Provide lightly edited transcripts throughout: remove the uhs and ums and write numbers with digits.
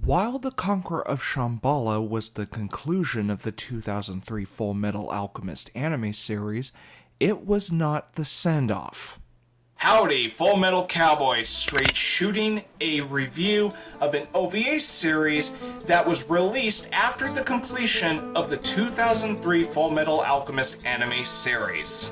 While The Conqueror of Shambhala was the conclusion of the 2003 Fullmetal Alchemist anime series, it was not the send-off. Howdy, Fullmetal Cowboys, straight shooting a review of an OVA series that was released after the completion of the 2003 Fullmetal Alchemist anime series.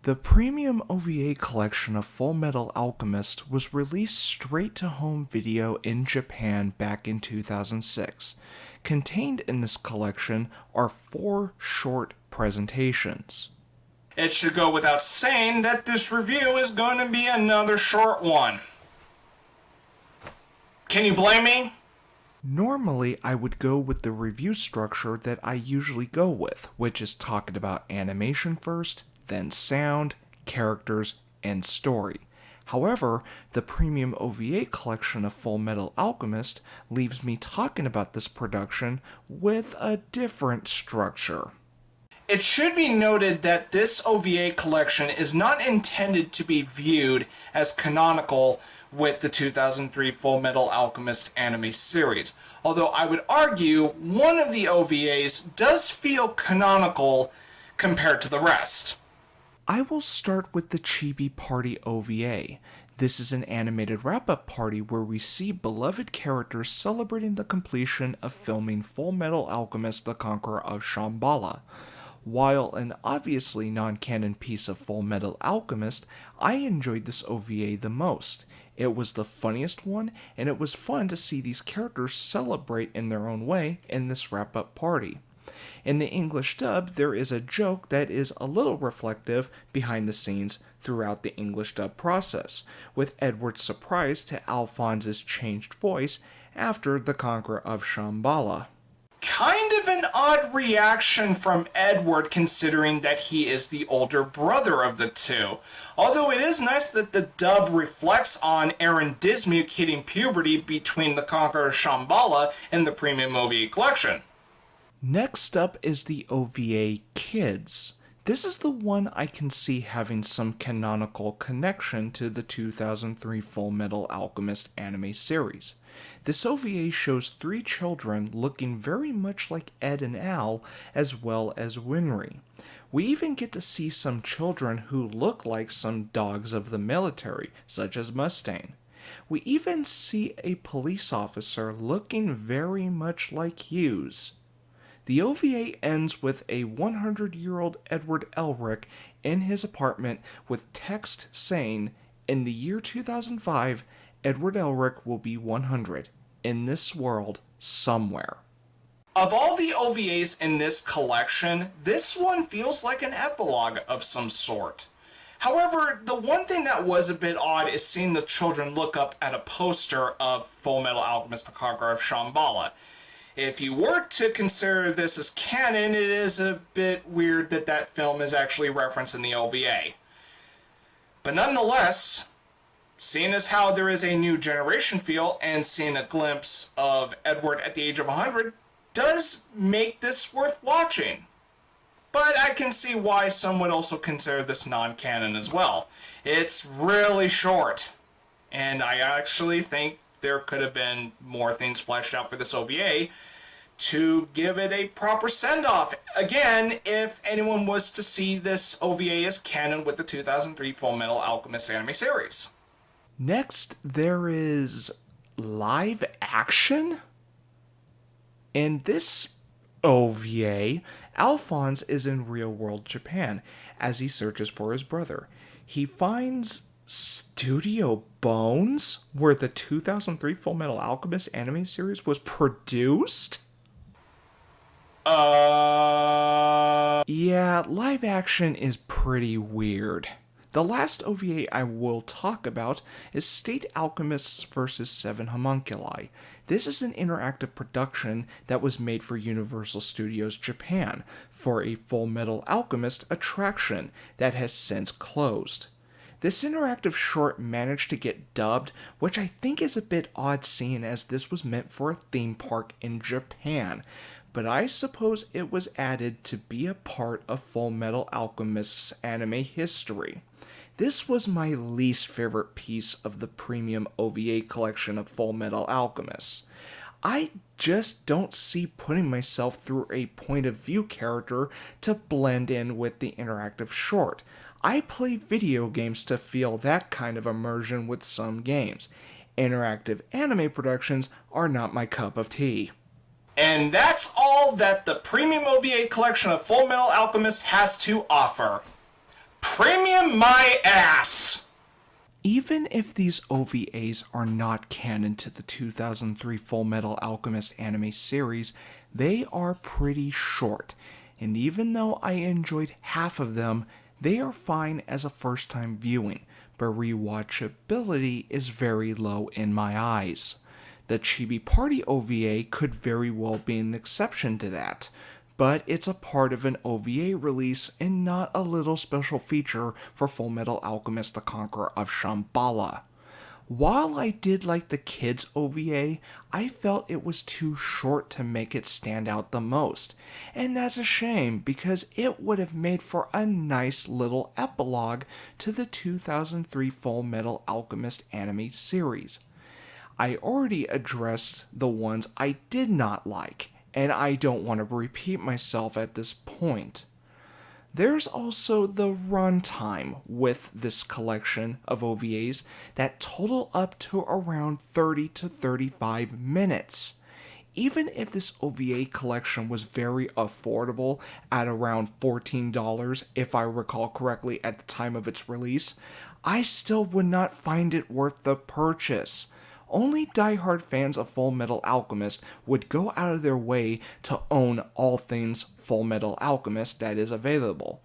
The premium OVA collection of Fullmetal Alchemist was released straight to home video in Japan back in 2006. Contained in this collection are 4 short presentations. It should go without saying that this review is going to be another short one. Can you blame me? Normally, I would go with the review structure that I usually go with, which is talking about animation first, then sound, characters, and story. However, the premium OVA collection of Fullmetal Alchemist leaves me talking about this production with a different structure. It should be noted that this OVA collection is not intended to be viewed as canonical with the 2003 Fullmetal Alchemist anime series, although I would argue one of the OVAs does feel canonical compared to the rest. I will start with the Chibi Party Ova. This is an animated wrap-up party where we see beloved characters celebrating the completion of filming Fullmetal Alchemist: The Conqueror of Shambhala. While an obviously non-canon piece of Fullmetal Alchemist, I enjoyed this OVA the most. It was the funniest one, and it was fun to see these characters celebrate in their own way in this wrap-up party. In the English dub, there is a joke that is a little reflective behind the scenes throughout the English dub process, with Edward's surprise to Alphonse's changed voice after the Conqueror of Shambhala. Kind of an odd reaction from Edward considering that he is the older brother of the two. Although it is nice that the dub reflects on Aaron Dismuke hitting puberty between the Conqueror of Shambhala and the premium OVA collection. Next up is the OVA Kids. This is the one I can see having some canonical connection to the 2003 Fullmetal Alchemist anime series. This OVA shows 3 children looking very much like Ed and Al, as well as Winry. We even get to see some children who look like some dogs of the military, such as Mustang. We even see a police officer looking very much like Hughes. The OVA ends with a 100-year-old Edward Elric in his apartment with text saying, "In the year 2005, Edward Elric will be 100, in this world, somewhere." Of all the OVAs in this collection, this one feels like an epilogue of some sort. However, the one thing that was a bit odd is seeing the children look up at a poster of Fullmetal Alchemist: The Conqueror of Shambhala. If you were to consider this as canon, it is a bit weird that that film is actually referenced in the OVA. But nonetheless, seeing as how there is a new generation feel and seeing a glimpse of Edward at the age of 100 does make this worth watching. But I can see why some would also consider this non-canon as well. It's really short, and I actually think there could have been more things fleshed out for this OVA to give it a proper send-off. Again, if anyone was to see this OVA as canon with the 2003 Fullmetal Alchemist anime series. Next, there is live action. In this OVA, Alphonse is in real-world Japan as he searches for his brother. He finds Studio Bones, where the 2003 Fullmetal Alchemist anime series was produced? Yeah, live action is pretty weird. The last OVA I will talk about is State Alchemists vs. Seven Homunculi. This is an interactive production that was made for Universal Studios Japan for a Fullmetal Alchemist attraction that has since closed. This interactive short managed to get dubbed, which I think is a bit odd seeing as this was meant for a theme park in Japan, but I suppose it was added to be a part of Fullmetal Alchemist's anime history. This was my least favorite piece of the premium OVA collection of Fullmetal Alchemist. I just don't see putting myself through a point of view character to blend in with the interactive short. I play video games to feel that kind of immersion with some games. Interactive anime productions are not my cup of tea. And that's all that the premium OVA collection of Fullmetal Alchemist has to offer. Premium my ass! Even if these OVAs are not canon to the 2003 Fullmetal Alchemist anime series, they are pretty short, and even though I enjoyed half of them, they are fine as a first-time viewing, but rewatchability is very low in my eyes. The Chibi Party OVA could very well be an exception to that, but it's a part of an OVA release and not a little special feature for Fullmetal Alchemist: The Conqueror of Shambhala. While I did like the kids OVA, I felt it was too short to make it stand out the most, and that's a shame because it would have made for a nice little epilogue to the 2003 Fullmetal Alchemist anime series. I already addressed the ones I did not like, and I don't want to repeat myself at this point. There's also the runtime with this collection of OVAs that total up to around 30 to 35 minutes. Even if this OVA collection was very affordable at around $14, if I recall correctly at the time of its release, I still would not find it worth the purchase. Only diehard fans of Fullmetal Alchemist would go out of their way to own all things Fullmetal Alchemist that is available.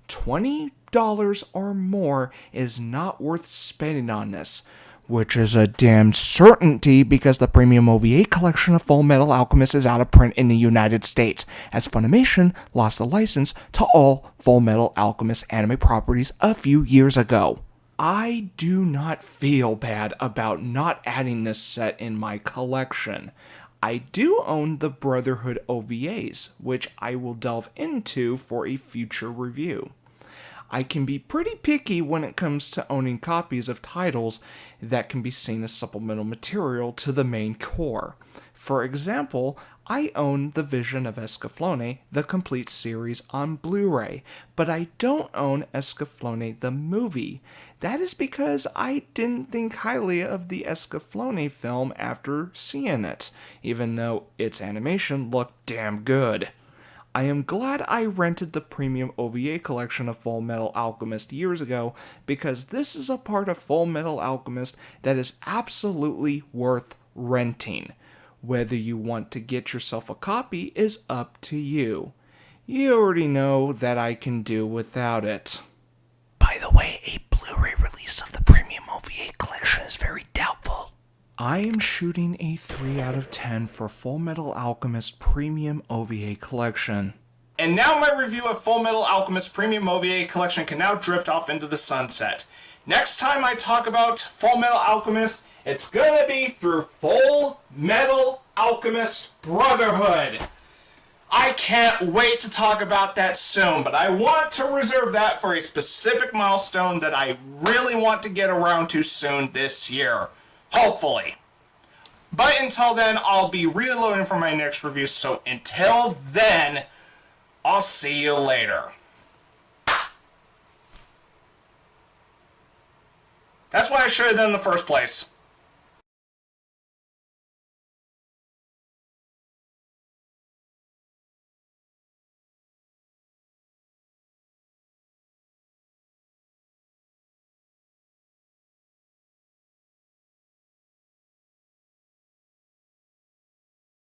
$20 or more is not worth spending on this, which is a damn certainty because the premium OVA collection of Fullmetal Alchemist is out of print in the United States, as Funimation lost the license to all Fullmetal Alchemist anime properties a few years ago. I do not feel bad about not adding this set in my collection. I do own the Brotherhood OVAs, which I will delve into for a future review. I can be pretty picky when it comes to owning copies of titles that can be seen as supplemental material to the main core. For example, I own The Vision of Escaflowne, the complete series on Blu-ray, but I don't own Escaflowne the movie. That is because I didn't think highly of the Escaflowne film after seeing it, even though its animation looked damn good. I am glad I rented the premium OVA collection of Fullmetal Alchemist years ago because this is a part of Fullmetal Alchemist that is absolutely worth renting. Whether you want to get yourself a copy is up to you. You already know that I can do without it. By the way, a Blu-ray release of the premium OVA collection is very doubtful. I am shooting a 3 out of 10 for Fullmetal Alchemist Premium OVA Collection. And now my review of Fullmetal Alchemist Premium OVA Collection can now drift off into the sunset. Next time I talk about Fullmetal Alchemist, it's gonna be through Fullmetal Alchemist Brotherhood. I can't wait to talk about that soon, but I want to reserve that for a specific milestone that I really want to get around to soon this year. Hopefully. But until then, I'll be reloading for my next review, so until then, I'll see you later. That's what I should have done in the first place.